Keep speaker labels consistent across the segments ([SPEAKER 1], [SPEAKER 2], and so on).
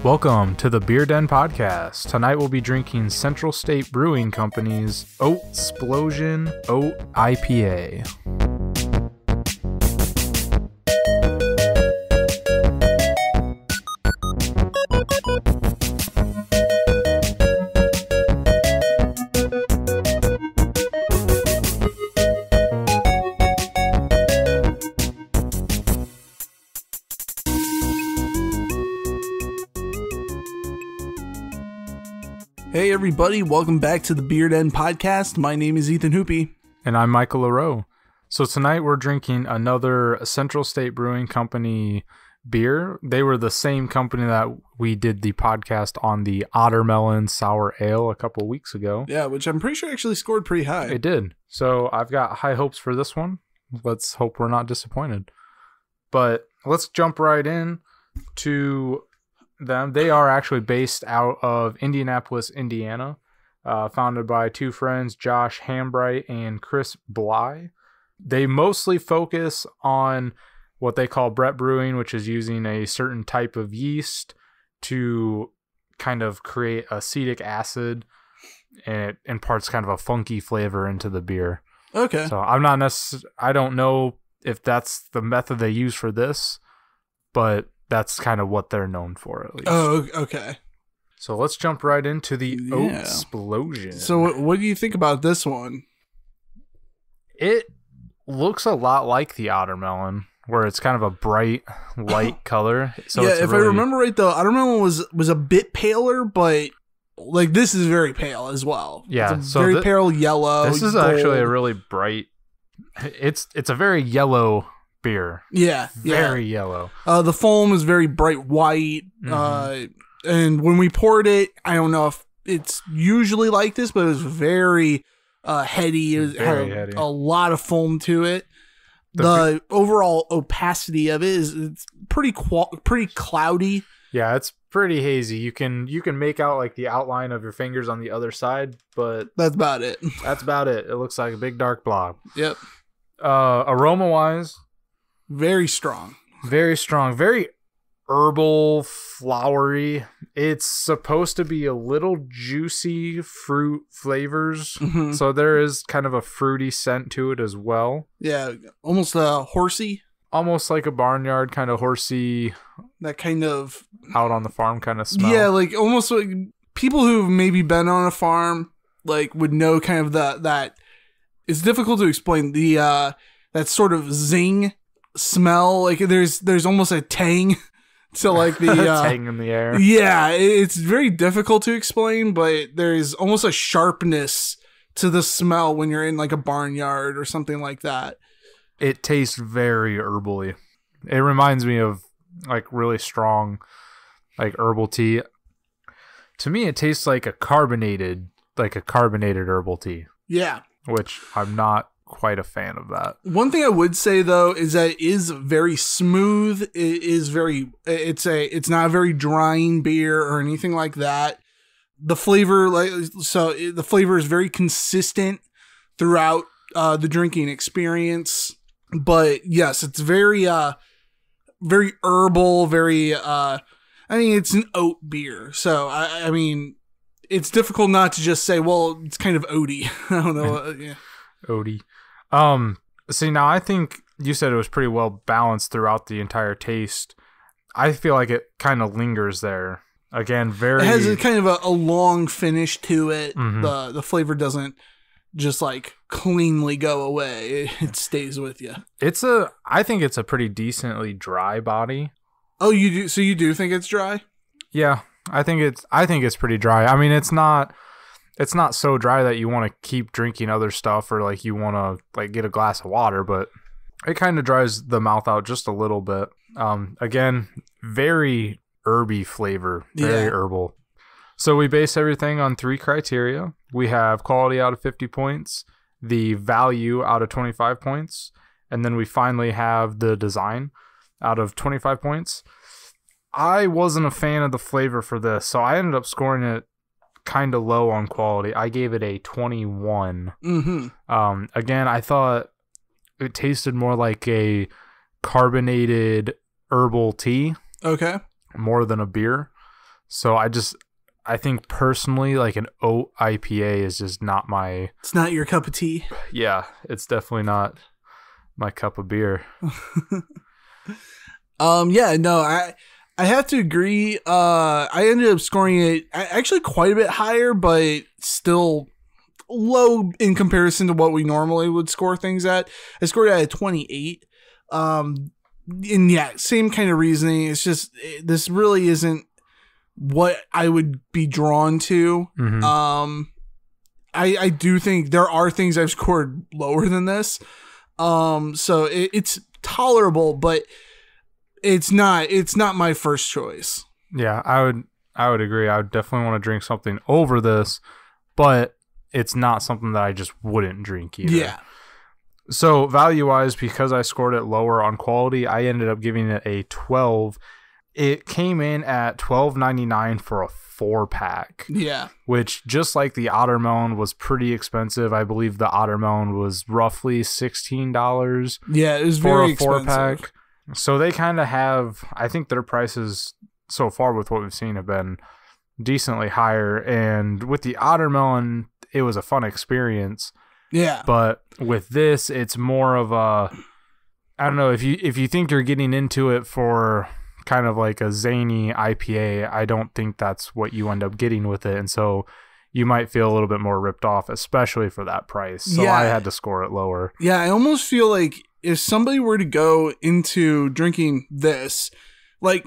[SPEAKER 1] Welcome to the Beer Den Podcast. Tonight we'll be drinking Central State Brewing Company's Oat Splosion Oat IPA.
[SPEAKER 2] Hey everybody, welcome back to the Beer Den Podcast. My name is Ethan Hoopy.
[SPEAKER 1] And I'm Michael LaRoe. So tonight we're drinking another Central State Brewing Company beer. They were the same company that we did the podcast on the Ottermelon Sour Ale a couple weeks ago.
[SPEAKER 2] Yeah, which I'm pretty sure actually scored pretty high.
[SPEAKER 1] It did. So I've got high hopes for this one. Let's hope we're not disappointed. But let's jump right in to them. They are actually based out of Indianapolis, Indiana, founded by two friends, Josh Hambright and Chris Bly. They mostly focus on what they call Brett brewing, which is using a certain type of yeast to kind of create acetic acid, and it imparts kind of a funky flavor into the beer.
[SPEAKER 2] Okay.
[SPEAKER 1] So I don't know if that's the method they use for this, but that's kind of what they're known for, at least.
[SPEAKER 2] Oh, okay.
[SPEAKER 1] So let's jump right into the Oat Splosion.
[SPEAKER 2] So what do you think about this one?
[SPEAKER 1] It looks a lot like the Ottermelon, where it's kind of a bright, light color. So
[SPEAKER 2] yeah,
[SPEAKER 1] it's
[SPEAKER 2] if I remember right, though, Ottermelon was a bit paler, but like this is very pale as well.
[SPEAKER 1] Yeah,
[SPEAKER 2] it's very pale yellow.
[SPEAKER 1] This is
[SPEAKER 2] gold.
[SPEAKER 1] actually a really bright. It's a very yellow beer.
[SPEAKER 2] Yeah,
[SPEAKER 1] very yellow.
[SPEAKER 2] The foam is very bright white.
[SPEAKER 1] Mm-hmm.
[SPEAKER 2] And when we poured it, I don't know if it's usually like this, but it was very heady. It had
[SPEAKER 1] heady.
[SPEAKER 2] A lot of foam to it. The overall opacity of it is pretty cloudy.
[SPEAKER 1] Yeah, it's pretty hazy. You can make out like the outline of your fingers on the other side, but
[SPEAKER 2] that's about it.
[SPEAKER 1] That's about it. It looks like a big dark blob.
[SPEAKER 2] Yep.
[SPEAKER 1] Aroma wise,
[SPEAKER 2] very strong.
[SPEAKER 1] Very strong. Very herbal, flowery. It's supposed to be a little juicy fruit flavors.
[SPEAKER 2] Mm-hmm.
[SPEAKER 1] So there is kind of a fruity scent to it as well.
[SPEAKER 2] Yeah, almost horsey.
[SPEAKER 1] Almost like a barnyard kind of horsey.
[SPEAKER 2] That kind of
[SPEAKER 1] out on the farm kind of smell.
[SPEAKER 2] Yeah, like almost like people who've maybe been on a farm like would know kind of that it's difficult to explain that sort of zing smell. Like there's almost a tang to like the
[SPEAKER 1] tang in the air.
[SPEAKER 2] Yeah, it's very difficult to explain, but there's almost a sharpness to the smell when you're in like a barnyard or something like that.
[SPEAKER 1] It tastes very herbally. It reminds me of like really strong like herbal tea. To me it tastes like a carbonated herbal tea. Yeah. Which I'm not quite a fan of that.
[SPEAKER 2] One thing I would say though is that it is very smooth. It is it's not a very drying beer or anything like that. The flavor the flavor is very consistent throughout the drinking experience. But yes, it's very very herbal, very it's an oat beer. So I mean it's difficult not to just say, well, it's kind of oaty. I don't know. Yeah.
[SPEAKER 1] Oaty. See, now I think you said it was pretty well balanced throughout the entire taste. I feel like it kind of lingers there. Again, it
[SPEAKER 2] has a kind of a long finish to it.
[SPEAKER 1] Mm-hmm.
[SPEAKER 2] The flavor doesn't just like cleanly go away. It stays with you.
[SPEAKER 1] I think it's a pretty decently dry body.
[SPEAKER 2] Oh, you do? So you do think it's dry?
[SPEAKER 1] Yeah, I think it's pretty dry. I mean, it's not so dry that you want to keep drinking other stuff or like you want to like get a glass of water, but it kind of dries the mouth out just a little bit. Again, very herby flavor, very herbal. So we base everything on 3 criteria. We have quality out of 50 points, the value out of 25 points, and then we finally have the design out of 25 points. I wasn't a fan of the flavor for this, so I ended up scoring it kind of low on quality. I gave it a 21.
[SPEAKER 2] Mm-hmm.
[SPEAKER 1] Again, I thought it tasted more like a carbonated herbal tea
[SPEAKER 2] Okay.
[SPEAKER 1] more than a beer. So I think personally, like an oat IPA is just not my.
[SPEAKER 2] It's not your cup of tea.
[SPEAKER 1] Yeah, it's definitely not my cup of beer.
[SPEAKER 2] Yeah, no, I have to agree. I ended up scoring it actually quite a bit higher, but still low in comparison to what we normally would score things at. I scored it at a 28. And yeah, same kind of reasoning. It's just, this really isn't what I would be drawn to.
[SPEAKER 1] Mm-hmm.
[SPEAKER 2] I do think there are things I've scored lower than this. So it's tolerable, but it's not my first choice.
[SPEAKER 1] Yeah, I would agree. I would definitely want to drink something over this, but it's not something that I just wouldn't drink either.
[SPEAKER 2] Yeah.
[SPEAKER 1] So value-wise, because I scored it lower on quality, I ended up giving it a 12. It came in at $12.99 for a 4-pack.
[SPEAKER 2] Yeah.
[SPEAKER 1] Which, just like the Ottermelon, was pretty expensive. I believe the Ottermelon was roughly $16.
[SPEAKER 2] Yeah, it was
[SPEAKER 1] for
[SPEAKER 2] very
[SPEAKER 1] a 4-pack.
[SPEAKER 2] expensive.
[SPEAKER 1] So they kind of have, I think their prices so far with what we've seen have been decently higher. And with the Ottermelon, it was a fun experience.
[SPEAKER 2] Yeah.
[SPEAKER 1] But with this, it's more of a, I don't know, if you think you're getting into it for kind of like a zany IPA, I don't think that's what you end up getting with it. And so you might feel a little bit more ripped off, especially for that price. So
[SPEAKER 2] Yeah.
[SPEAKER 1] I had to score it lower.
[SPEAKER 2] Yeah, I almost feel like if somebody were to go into drinking this, like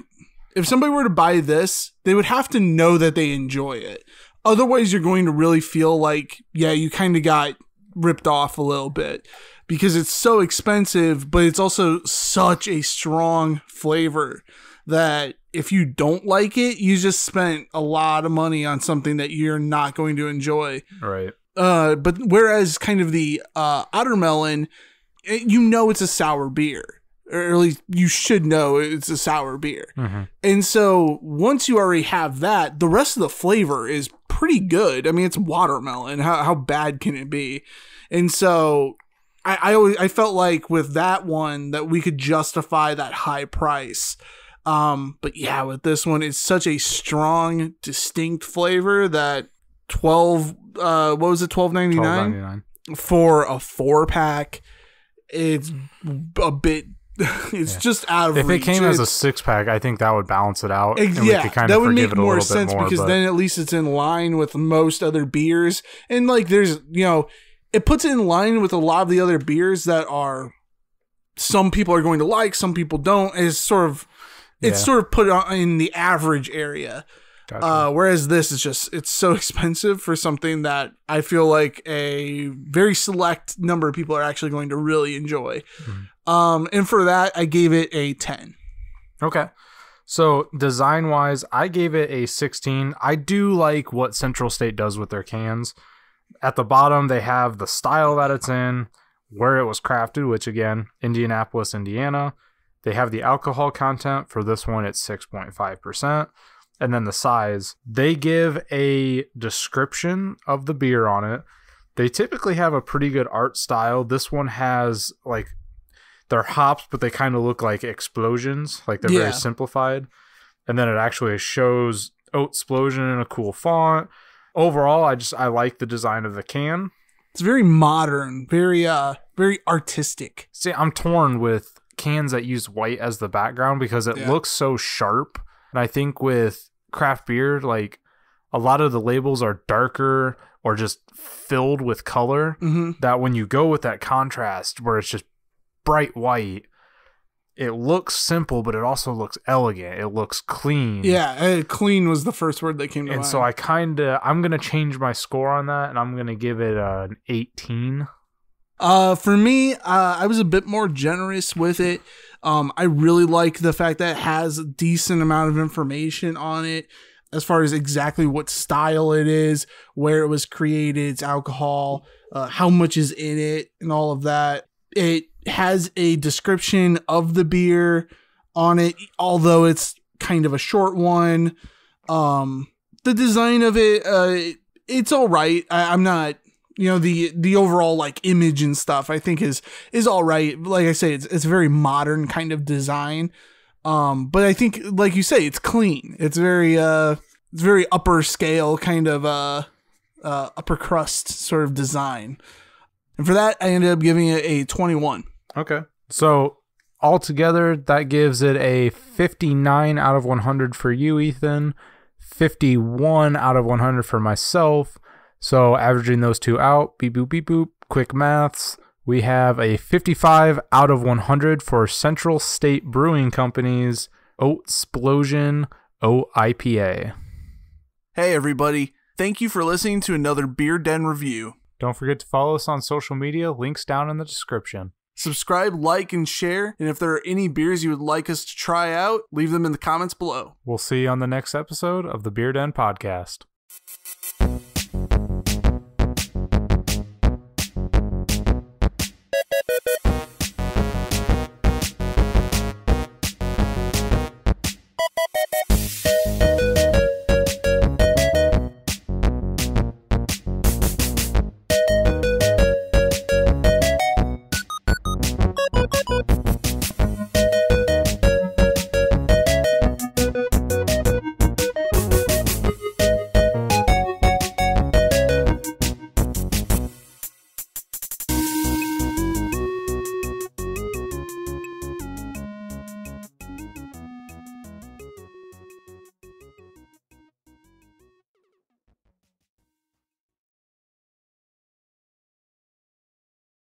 [SPEAKER 2] if somebody were to buy this, they would have to know that they enjoy it. Otherwise, you're going to really feel like, yeah, you kind of got ripped off a little bit because it's so expensive, but it's also such a strong flavor that if you don't like it, you just spent a lot of money on something that you're not going to enjoy.
[SPEAKER 1] Right.
[SPEAKER 2] But whereas kind of the Ottermelon, you know it's a sour beer, or at least you should know it's a sour beer.
[SPEAKER 1] Mm-hmm.
[SPEAKER 2] And so once you already have that, the rest of the flavor is pretty good. I mean, it's watermelon. How bad can it be? And so I felt like with that one that we could justify that high price. But yeah, with this one, it's such a strong, distinct flavor that what was it, $12.99 for a 4-pack. It's a bit. It's just out of
[SPEAKER 1] if
[SPEAKER 2] reach.
[SPEAKER 1] it came as a 6-pack, I think that would balance it out. And
[SPEAKER 2] Yeah,
[SPEAKER 1] we could kind
[SPEAKER 2] that
[SPEAKER 1] of
[SPEAKER 2] would
[SPEAKER 1] forgive
[SPEAKER 2] make
[SPEAKER 1] it a
[SPEAKER 2] more
[SPEAKER 1] little
[SPEAKER 2] sense
[SPEAKER 1] bit more,
[SPEAKER 2] because
[SPEAKER 1] but
[SPEAKER 2] then at least it's in line with most other beers, and like there's it puts it in line with a lot of the other beers that are some people are going to like, some people don't. It's sort of put in the average area.
[SPEAKER 1] Gotcha.
[SPEAKER 2] Whereas this is just, it's so expensive for something that I feel like a very select number of people are actually going to really enjoy.
[SPEAKER 1] Mm-hmm.
[SPEAKER 2] And for that, I gave it a 10.
[SPEAKER 1] Okay. So design-wise, I gave it a 16. I do like what Central State does with their cans. At the bottom, they have the style that it's in, where it was crafted, which again, Indianapolis, Indiana. They have the alcohol content. For this one, it's 6.5%. And then the size. They give a description of the beer on it. They typically have a pretty good art style. This one has, like, they're hops, but they kind of look like explosions. Like, they're very simplified. And then it actually shows Oat Explosion in a cool font. Overall, I like the design of the can.
[SPEAKER 2] It's very modern, very artistic.
[SPEAKER 1] See, I'm torn with cans that use white as the background because it looks so sharp. And I think with craft beer, like a lot of the labels are darker or just filled with color, that when you go with that contrast where it's just bright white, it looks simple, but it also looks elegant. It looks clean.
[SPEAKER 2] Yeah, clean was the first word that came to mind.
[SPEAKER 1] And so I'm going to change my score on that, and I'm going to give it an 18.
[SPEAKER 2] For me, I was a bit more generous with it. I really like the fact that it has a decent amount of information on it as far as exactly what style it is, where it was created, its alcohol, how much is in it, and all of that. It has a description of the beer on it, although it's kind of a short one. The design of it, it's all right. I'm not the overall like image and stuff I think is all right. Like I say, it's a very modern kind of design. But I think, like you say, it's clean. It's very upper scale kind of upper crust sort of design. And for that, I ended up giving it a 21.
[SPEAKER 1] Okay. So altogether, that gives it a 59 out of 100 for you, Ethan. 51 out of 100 for myself. So averaging those two out, beep boop, beep boop, quick maths. We have a 55 out of 100 for Central State Brewing Company's Oatsplosion Oat IPA.
[SPEAKER 2] Hey everybody, thank you for listening to another Beer Den review.
[SPEAKER 1] Don't forget to follow us on social media, links down in the description.
[SPEAKER 2] Subscribe, like, and share, and if there are any beers you would like us to try out, leave them in the comments below.
[SPEAKER 1] We'll see you on the next episode of the Beer Den Podcast.